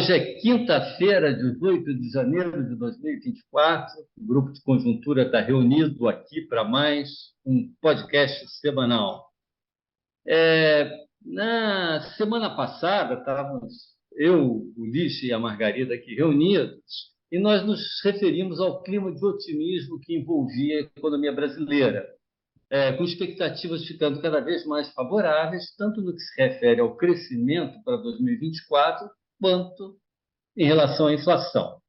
Hoje é quinta-feira, 18 de janeiro de 2024. O Grupo de Conjuntura está reunido aqui para mais um podcast semanal. Na semana passada, estávamos eu, o Ulisses e a Margarida aqui reunidos, e nós nos referimos ao clima de otimismo que envolvia a economia brasileira, com expectativas ficando cada vez mais favoráveis, tanto no que se refere ao crescimento para 2024, quanto em relação à inflação.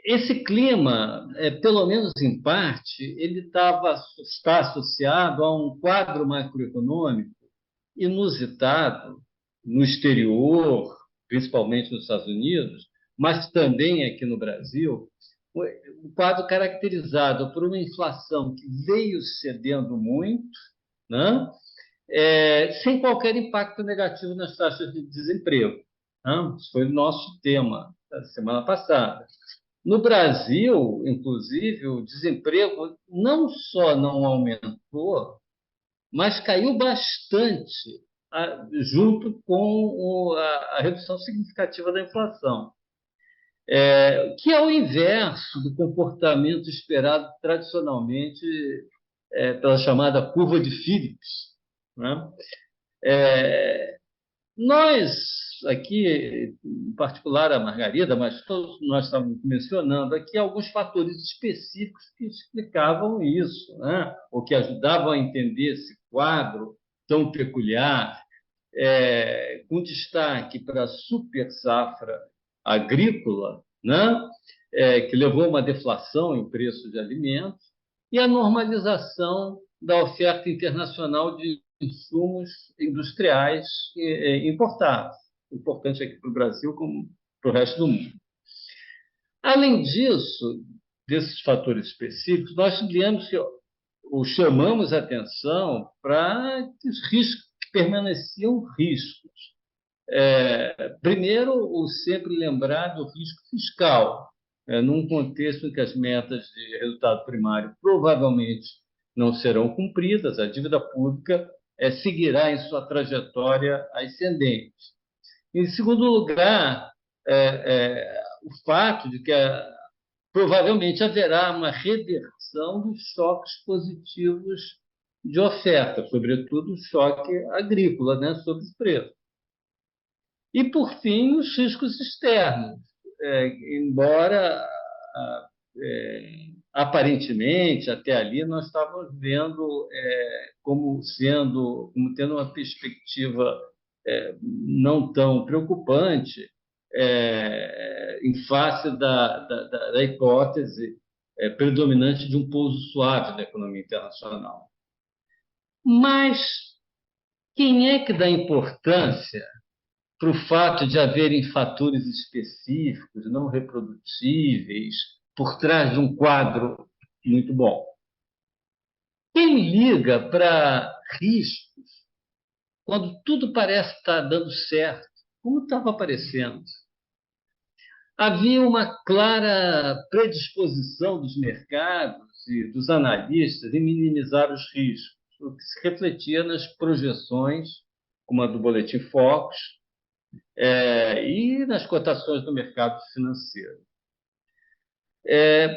Esse clima, pelo menos em parte, ele está associado a um quadro macroeconômico inusitado no exterior, principalmente nos Estados Unidos, mas também aqui no Brasil, um quadro caracterizado por uma inflação que veio cedendo muito, né? Sem qualquer impacto negativo nas taxas de desemprego. Né? Isso foi o nosso tema da semana passada. No Brasil, inclusive, o desemprego não só não aumentou, mas caiu bastante, junto com a redução significativa da inflação, que é o inverso do comportamento esperado tradicionalmente pela chamada curva de Phillips. Né? Nós, aqui, em particular a Margarida, mas todos nós estamos mencionando aqui alguns fatores específicos que explicavam isso, né? Ou que ajudavam a entender esse quadro tão peculiar, com destaque para a super safra agrícola, né? Que levou a uma deflação em preços de alimentos, e a normalização da oferta internacional de insumos industriais importados, importante aqui para o Brasil como para o resto do mundo. Além disso, desses fatores específicos, nós chamamos a atenção para os riscos que permaneciam riscos. Primeiro, o sempre lembrar do risco fiscal, num contexto em que as metas de resultado primário provavelmente não serão cumpridas, a dívida pública seguirá em sua trajetória ascendente. Em segundo lugar, o fato de que provavelmente haverá uma reversão dos choques positivos de oferta, sobretudo o choque agrícola, né, sobre os preços. E, por fim, os riscos externos, embora aparentemente até ali nós estávamos vendo como tendo uma perspectiva não tão preocupante em face da hipótese predominante de um pouso suave da economia internacional. Mas quem é que dá importância para o fato de haverem fatores específicos, não reprodutíveis, por trás de um quadro muito bom? Quem liga para riscos quando tudo parece estar dando certo, como estava aparecendo? Havia uma clara predisposição dos mercados e dos analistas em minimizar os riscos, o que se refletia nas projeções, como a do Boletim Focus, e nas cotações do mercado financeiro.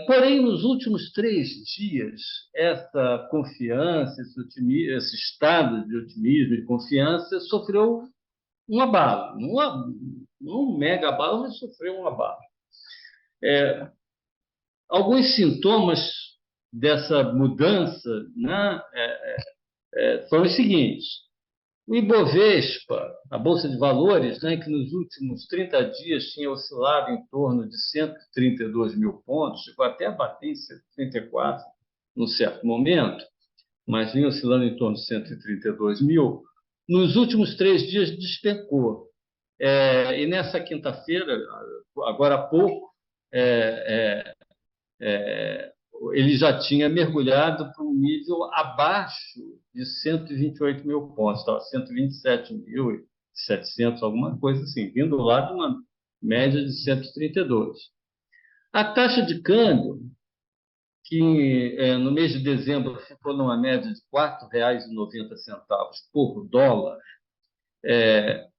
Porém, nos últimos 3 dias, essa confiança, esse estado de otimismo e de confiança sofreu um abalo. Não um mega abalo, mas sofreu um abalo. Alguns sintomas dessa mudança, né, são os seguintes. O Ibovespa, a Bolsa de Valores, né, que nos últimos 30 dias tinha oscilado em torno de 132 mil pontos, chegou até a bater em 134 num certo momento, mas vinha oscilando em torno de 132 mil, nos últimos 3 dias despencou. E nessa quinta-feira, agora há pouco, ele já tinha mergulhado para um nível abaixo de 128 mil pontos, estava 127.700, alguma coisa assim, vindo lá de uma média de 132. A taxa de câmbio, que no mês de dezembro ficou numa média de R$ 4,90 por dólar,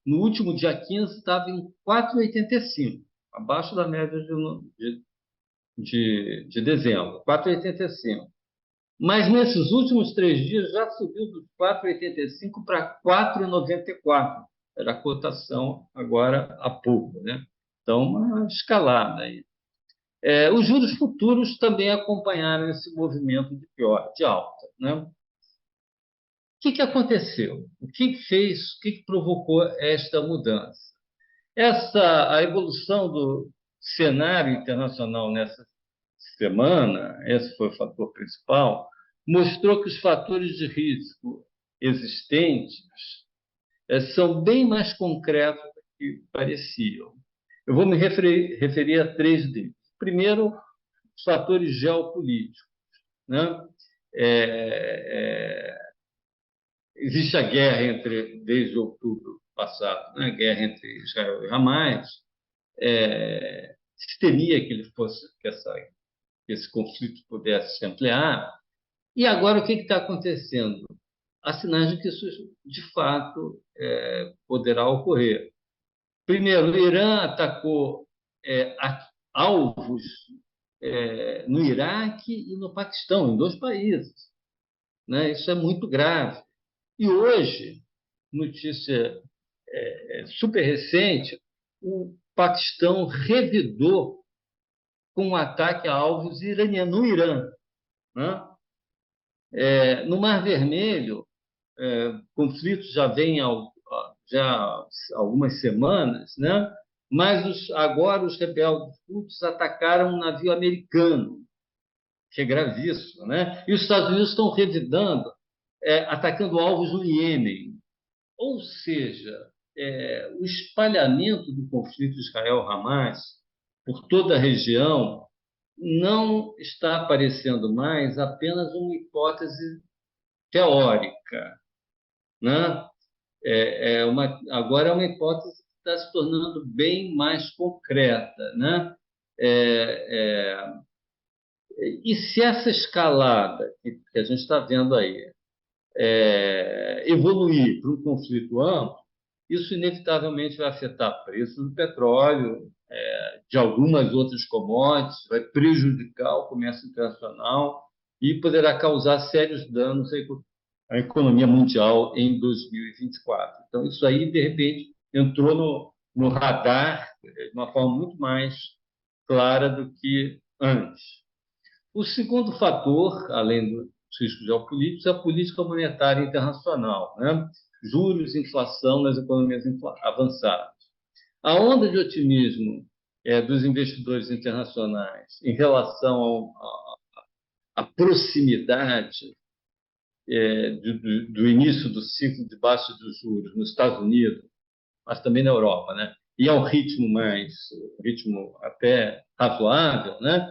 No último dia 15 estava em 4,85, abaixo da média de dezembro, 4,85. Mas nesses últimos 3 dias já subiu dos 4,85 para 4,94. Era a cotação agora há pouco, né? Então, uma escalada aí. Os juros futuros também acompanharam esse movimento de alta, né? O que aconteceu? O que fez, o que provocou esta mudança? A evolução do cenário internacional nessa semana, esse foi o fator principal, mostrou que os fatores de risco existentes são bem mais concretos do que pareciam. Eu vou me referir a três deles. Primeiro, os fatores geopolíticos, né? Existe a guerra desde outubro passado, né? A guerra entre Israel e Hamas. Se temia que esse conflito pudesse se ampliar. E agora o que está acontecendo? Há sinais de que isso, de fato, poderá ocorrer. Primeiro, o Irã atacou alvos no Iraque e no Paquistão, em 2 países, né? Isso é muito grave. E hoje, notícia super recente, o Paquistão revidou com um ataque a alvos iranianos no Irã, né? No Mar Vermelho, conflitos já vêm já há algumas semanas, né? Mas agora os rebeldes Houthis atacaram um navio americano, que é gravíssimo, né? E os Estados Unidos estão revidando, atacando alvos no Iêmen. Ou seja, o espalhamento do conflito Israel-Hamas por toda a região não está aparecendo mais apenas uma hipótese teórica, né? Agora é uma hipótese que está se tornando bem mais concreta, né? E se essa escalada que a gente está vendo aí evoluir para um conflito amplo, isso inevitavelmente vai afetar preços do petróleo, de algumas outras commodities, vai prejudicar o comércio internacional e poderá causar sérios danos à economia mundial em 2024. Então, isso aí, de repente, entrou no radar de uma forma muito mais clara do que antes. O segundo fator, além dos riscos geopolíticos, é a política monetária internacional, né? Juros, inflação nas economias avançadas. A onda de otimismo dos investidores internacionais em relação à proximidade do início do ciclo de baixa dos juros nos Estados Unidos, mas também na Europa, né? E ao ritmo até razoável, né?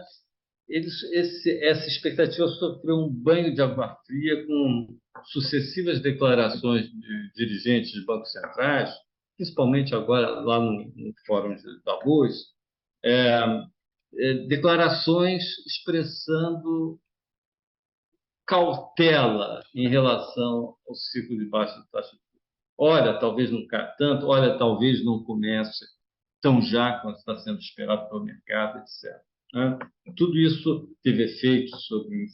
Essa expectativa sofreu um banho de água fria com sucessivas declarações de dirigentes de bancos centrais, principalmente agora lá no Fórum de Davos, declarações expressando cautela em relação ao ciclo de baixa taxa de juros. Olha, talvez não caia tanto, olha, talvez não comece tão já quanto está sendo esperado pelo mercado, etc. Né? Tudo isso teve efeito sobre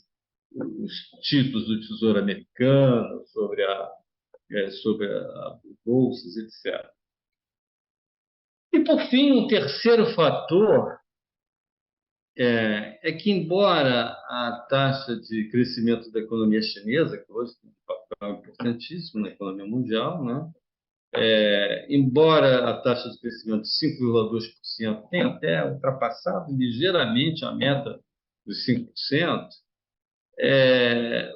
os títulos do Tesouro Americano, sobre a bolsas, etc. E, por fim, um terceiro fator que, embora a taxa de crescimento da economia chinesa, que hoje tem um papel importantíssimo na economia mundial, né? Embora a taxa de crescimento de 5,2% tenha até ultrapassado ligeiramente a meta dos 5%,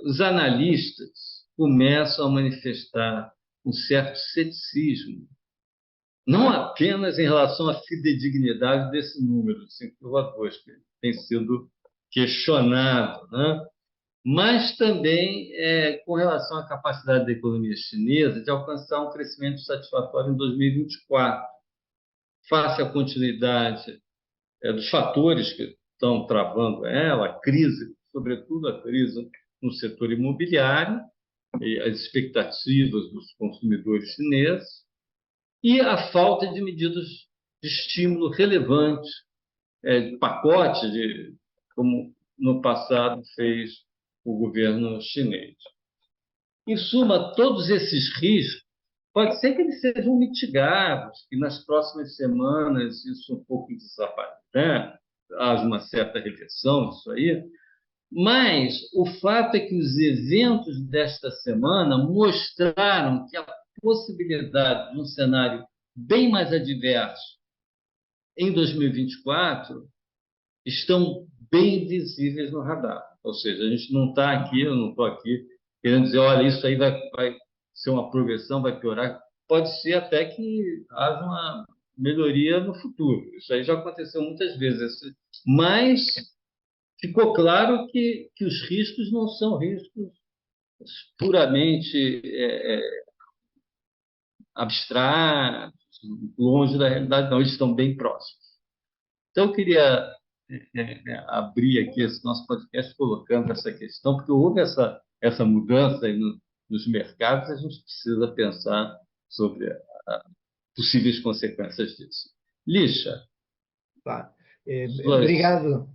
os analistas começam a manifestar um certo ceticismo, não apenas em relação à fidedignidade desse número de 5,2%, que tem sido questionado, né? Mas também com relação à capacidade da economia chinesa de alcançar um crescimento satisfatório em 2024, face à continuidade dos fatores que estão travando ela, a crise, sobretudo a crise no setor imobiliário, e as expectativas dos consumidores chineses, e a falta de medidas de estímulo relevantes, de pacote, como no passado fez o governo chinês. Em suma, todos esses riscos, pode ser que eles sejam mitigados, que nas próximas semanas isso um pouco desapareça, né? Haja uma certa reversão disso aí, mas o fato é que os eventos desta semana mostraram que a possibilidade de um cenário bem mais adverso em 2024 estão bem visíveis no radar. Ou seja, a gente não está aqui, eu não estou aqui querendo dizer, olha, isso aí vai ser uma progressão, vai piorar. Pode ser até que haja uma melhoria no futuro. Isso aí já aconteceu muitas vezes. Mas ficou claro que os riscos não são riscos puramente abstratos, longe da realidade, não, eles estão bem próximos. Então, eu queria abrir aqui esse nosso podcast colocando essa questão, porque houve essa mudança aí nos mercados, a gente precisa pensar sobre possíveis consequências disso. Lixa, Tá. suas. Obrigado.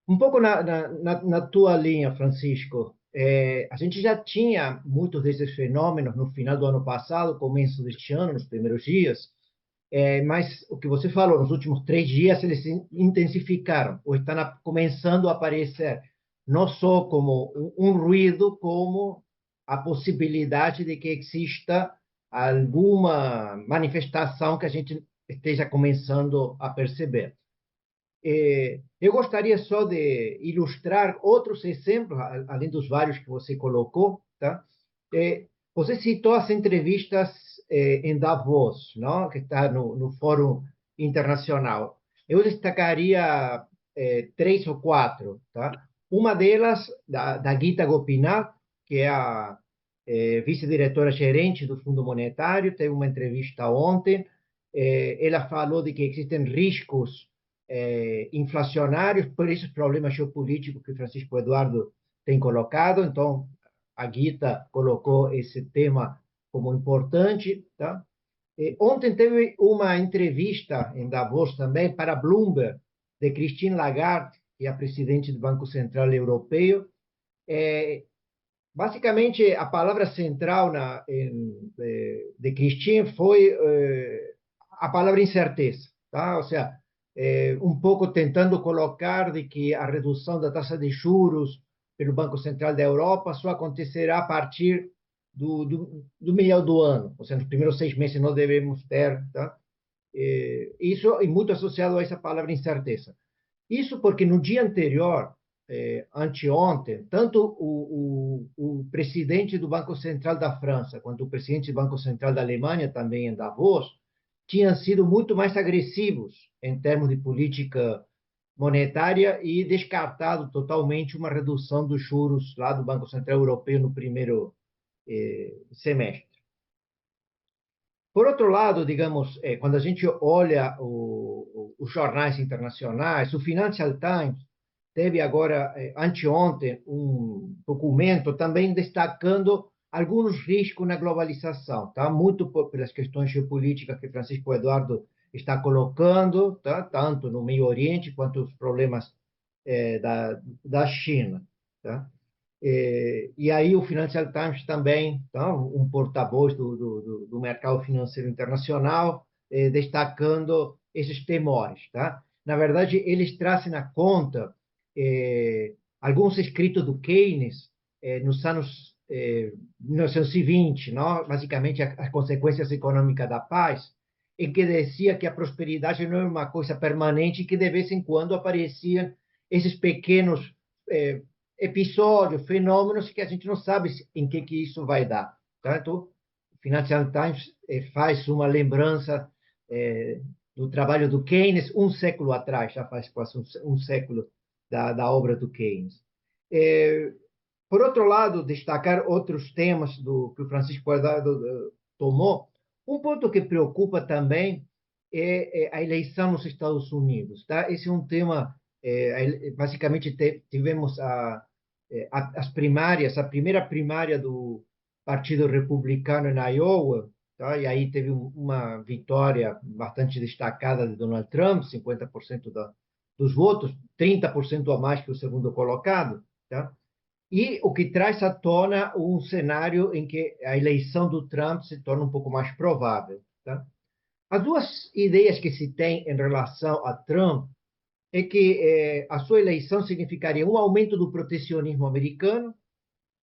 Um pouco na tua linha, Francisco. A gente já tinha muitos desses fenômenos no final do ano passado, começo deste ano, nos primeiros dias, mas o que você falou, nos últimos 3 dias eles se intensificaram, ou estão começando a aparecer, não só como um ruído, como a possibilidade de que exista alguma manifestação que a gente esteja começando a perceber. Eu gostaria só de ilustrar outros exemplos, além dos vários que você colocou, tá? Você citou as entrevistas em Davos, não? Que está no Fórum Internacional. Eu destacaria 3 ou 4, tá? Uma delas, da Gita Gopinath, que é a vice-diretora gerente do Fundo Monetário, teve uma entrevista ontem. Ela falou de que existem riscos inflacionários, por esses problemas geopolíticos que Francisco Eduardo tem colocado. Então, a Gita colocou esse tema como importante. Tá? Ontem teve uma entrevista em Davos também para Bloomberg, de Christine Lagarde, que é a presidente do Banco Central Europeu. Basicamente, a palavra central de Christine foi a palavra incerteza. Tá? Ou seja, um pouco tentando colocar de que a redução da taxa de juros pelo Banco Central da Europa só acontecerá a partir do meio do ano, ou seja, nos primeiros 6 meses não devemos ter, tá? Isso é muito associado a essa palavra incerteza. Isso porque no dia anterior, anteontem, tanto o presidente do Banco Central da França quanto o presidente do Banco Central da Alemanha, também em Davos, tinham sido muito mais agressivos em termos de política monetária e descartado totalmente uma redução dos juros lá do Banco Central Europeu no primeiro semestre. Por outro lado, digamos, quando a gente olha os jornais internacionais, o Financial Times teve agora, anteontem, um documento também destacando alguns riscos na globalização, tá? Muito pelas questões geopolíticas que Francisco Eduardo está colocando, tá? Tanto no Meio Oriente quanto os problemas da China, tá? E aí o Financial Times também, tá? Um porta-voz do mercado financeiro internacional, destacando esses temores, tá? Na verdade, eles trazem à conta alguns escritos do Keynes nos anos 1920, não? Basicamente as consequências econômicas da paz, em que dizia que a prosperidade não é uma coisa permanente e que de vez em quando apareciam esses pequenos episódios, fenômenos que a gente não sabe em que isso vai dar. Tá? Então, o Financial Times faz uma lembrança do trabalho do Keynes um século atrás, já faz quase um século da obra do Keynes. Por outro lado, destacar outros temas que o Francisco Eduardo tomou. Um ponto que preocupa também é a eleição nos Estados Unidos. Tá? Esse é um tema, basicamente tivemos as primárias, a primeira primária do Partido Republicano em Iowa, tá? E aí teve uma vitória bastante destacada de Donald Trump, 50% dos votos, 30% a mais que o segundo colocado, tá? E o que traz à tona um cenário em que a eleição do Trump se torna um pouco mais provável, tá? As duas ideias que se tem em relação a Trump é que a sua eleição significaria um aumento do protecionismo americano,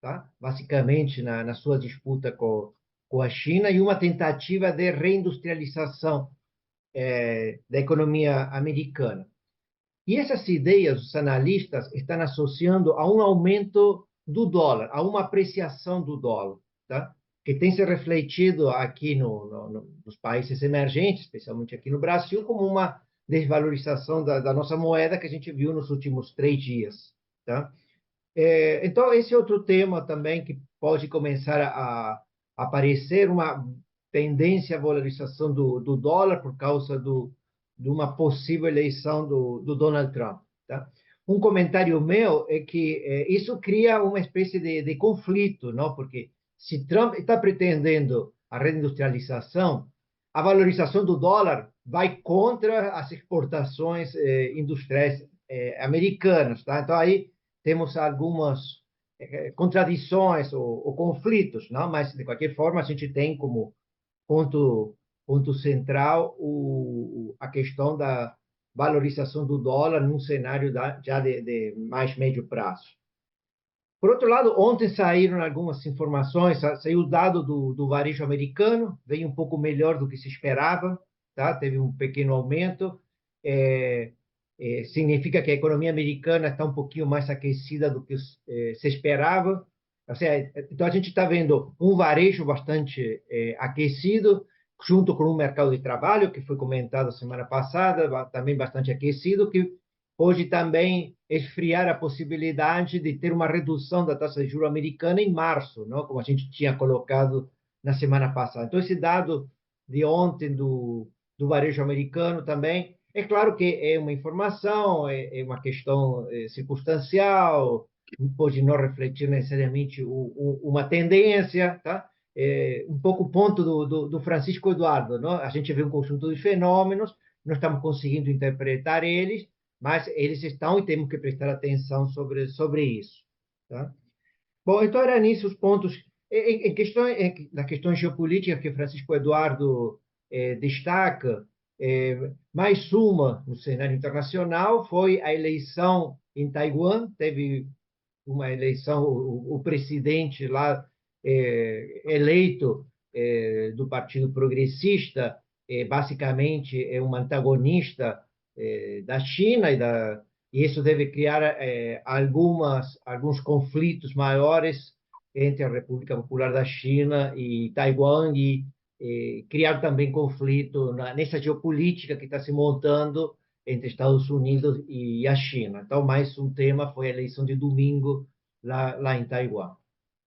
tá? Basicamente na sua disputa com a China, e uma tentativa de reindustrialização da economia americana. E essas ideias, os analistas estão associando a um aumento do dólar, a uma apreciação do dólar, tá? Que tem se refletido aqui nos países emergentes, especialmente aqui no Brasil, como uma desvalorização da nossa moeda que a gente viu nos últimos 3 dias, tá? Então, esse é outro tema também que pode começar a aparecer, uma tendência à valorização do dólar por causa de uma possível eleição do Donald Trump. Tá? Um comentário meu é que isso cria uma espécie de conflito, não? Porque se Trump está pretendendo a reindustrialização, a valorização do dólar vai contra as exportações industriais americanas. Tá? Então, aí temos algumas contradições ou conflitos, não? Mas, de qualquer forma, a gente tem como ponto central a questão da valorização do dólar num cenário já de mais médio prazo. Por outro lado, ontem saíram algumas informações, saiu o dado do varejo americano, veio um pouco melhor do que se esperava, tá? Teve um pequeno aumento, significa que a economia americana está um pouquinho mais aquecida do que se esperava. Ou seja, então, a gente está vendo um varejo bastante aquecido, junto com um mercado de trabalho, que foi comentado semana passada, também bastante aquecido, que pode também esfriar a possibilidade de ter uma redução da taxa de juros americana em março, não? Como a gente tinha colocado na semana passada. Então, esse dado de ontem do varejo americano também, é claro que é uma informação, é uma questão circunstancial, pode não refletir necessariamente uma tendência, tá? Um pouco o ponto do Francisco Eduardo, não? A gente vê um conjunto de fenômenos, não estamos conseguindo interpretar eles, mas eles estão e temos que prestar atenção sobre isso, tá? Bom, então era nisso os pontos. Na questão geopolítica que Francisco Eduardo destaca, mais uma no cenário internacional foi a eleição em Taiwan. Teve uma eleição, o presidente lá eleito do Partido Progressista, basicamente é um antagonista da China e isso deve criar alguns conflitos maiores entre a República Popular da China e Taiwan e criar também conflito nessa geopolítica que está se montando entre Estados Unidos e a China. Então, mais um tema foi a eleição de domingo lá em Taiwan,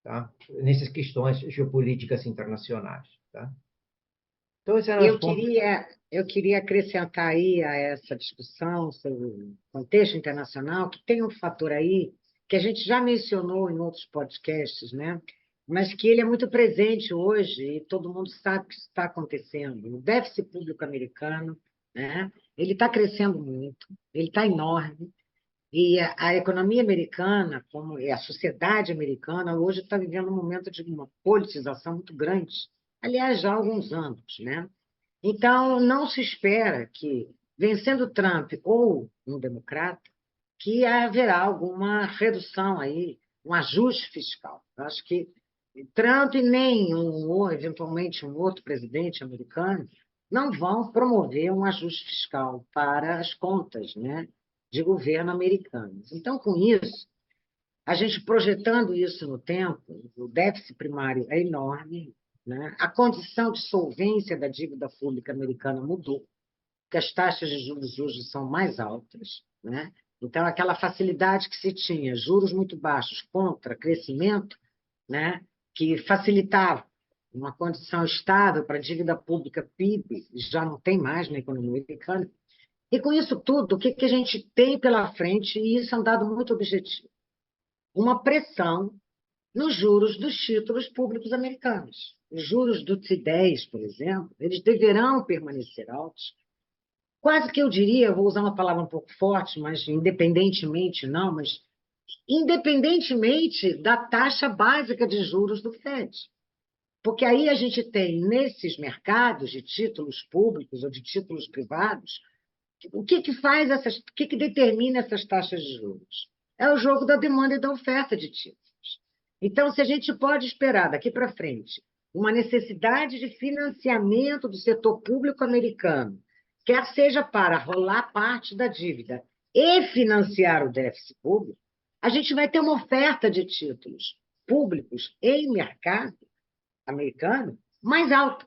tá? Nessas questões geopolíticas internacionais, tá? Então, esses eram os Eu pontos. queria, eu queria acrescentar aí a essa discussão sobre o contexto internacional, que tem um fator aí que a gente já mencionou em outros podcasts, né? Mas que ele é muito presente hoje e todo mundo sabe que isso está acontecendo. O déficit público americano, né? Ele está crescendo muito, ele está enorme, e a economia americana, como a sociedade americana, hoje está vivendo um momento de uma politização muito grande, aliás, já há alguns anos, né? Então, não se espera que, vencendo Trump ou um democrata, que haverá alguma redução aí, um ajuste fiscal. Eu acho que Trump nem ou eventualmente um outro presidente americano não vão promover um ajuste fiscal para as contas, né, de governo americanas. Então, com isso, a gente projetando isso no tempo, o déficit primário é enorme, né? A condição de solvência da dívida pública americana mudou, porque as taxas de juros hoje são mais altas, né? Então, aquela facilidade que se tinha, juros muito baixos contra crescimento, né, que facilitava uma condição estável para a dívida pública PIB, já não tem mais na economia americana. E com isso tudo, o que a gente tem pela frente, e isso é um dado muito objetivo, uma pressão nos juros dos títulos públicos americanos. os juros do T10, por exemplo, eles deverão permanecer altos. Quase que eu diria, vou usar uma palavra um pouco forte, mas independentemente não, mas independentemente da taxa básica de juros do Fed. Porque aí a gente tem, nesses mercados de títulos públicos ou de títulos privados, o que que faz essas, o que que determina essas taxas de juros? É o jogo da demanda e da oferta de títulos. Então, se a gente pode esperar daqui para frente uma necessidade de financiamento do setor público americano, quer seja para rolar parte da dívida e financiar o déficit público, a gente vai ter uma oferta de títulos públicos em mercado americano mais alta.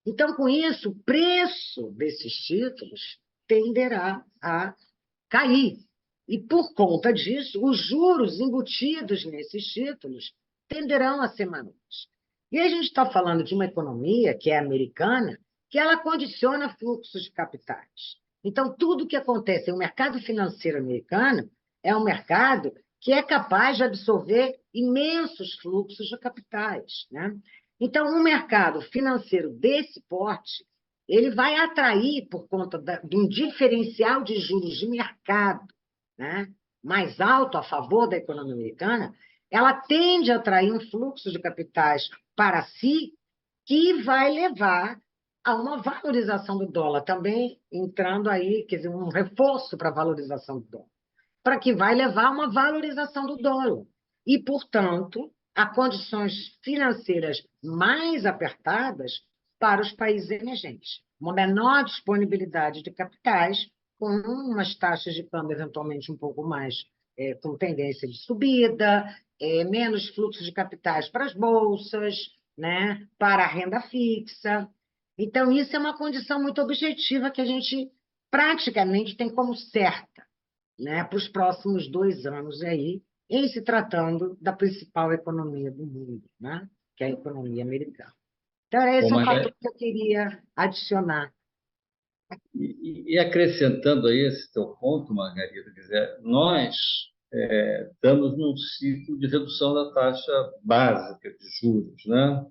Então, com isso, o preço desses títulos tenderá a cair. E, por conta disso, os juros embutidos nesses títulos tenderão a ser menores. E a gente está falando de uma economia que é americana, que ela condiciona fluxos de capitais. Então, tudo que acontece no mercado financeiro americano é um mercado que é capaz de absorver imensos fluxos de capitais, né? Então, um mercado financeiro desse porte, ele vai atrair, por conta de um diferencial de juros de mercado, né, mais alto a favor da economia americana, ela tende a atrair um fluxo de capitais para si que vai levar a uma valorização do dólar, também entrando aí, quer dizer, um reforço para a valorização do dólar, para que vai levar a uma valorização do dólar. E, portanto, a condições financeiras mais apertadas para os países emergentes. Uma menor disponibilidade de capitais, com umas taxas de câmbio eventualmente um pouco mais com tendência de subida, menos fluxo de capitais para as bolsas, né, para a renda fixa. Então, isso é uma condição muito objetiva que a gente praticamente tem como certa, né, para os próximos 2 anos aí, em se tratando da principal economia do mundo, né, que é a economia americana. Então, esse é um fator que eu queria adicionar. E acrescentando aí esse teu ponto, Margarida, quer dizer, nós estamos num ciclo de redução da taxa básica de juros, né?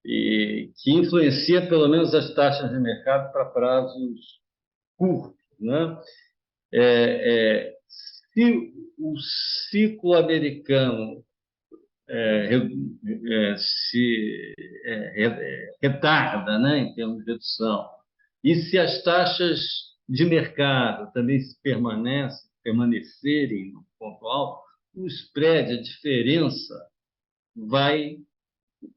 E que influencia pelo menos as taxas de mercado para prazos curtos, né? Se o ciclo americano se retarda, né, em termos de redução, e se as taxas de mercado também permanecerem no ponto alto, o spread, a diferença, vai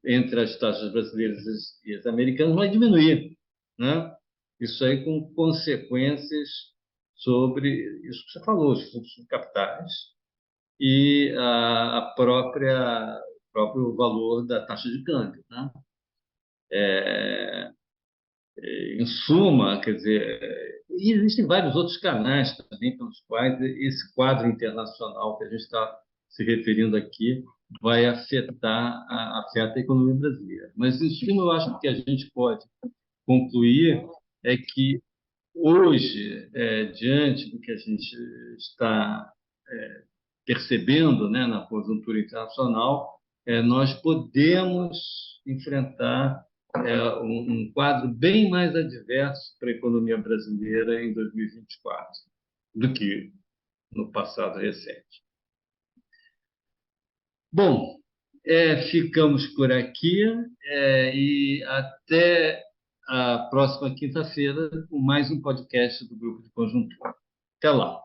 entre as taxas brasileiras e as americanas vai diminuir, né? Isso aí com consequências sobre isso que você falou, os fluxos de capitais e a própria o próprio valor da taxa de câmbio, né? Em suma, quer dizer, e existem vários outros canais também pelos quais esse quadro internacional que a gente está se referindo aqui vai afeta a economia brasileira. Mas, em suma, eu acho que a gente pode concluir é que hoje, diante do que a gente está percebendo, né, na conjuntura internacional, nós podemos enfrentar um quadro bem mais adverso para a economia brasileira em 2024 do que no passado recente. Bom, ficamos por aqui e até a próxima quinta-feira com mais um podcast do Grupo de Conjuntura. Até lá.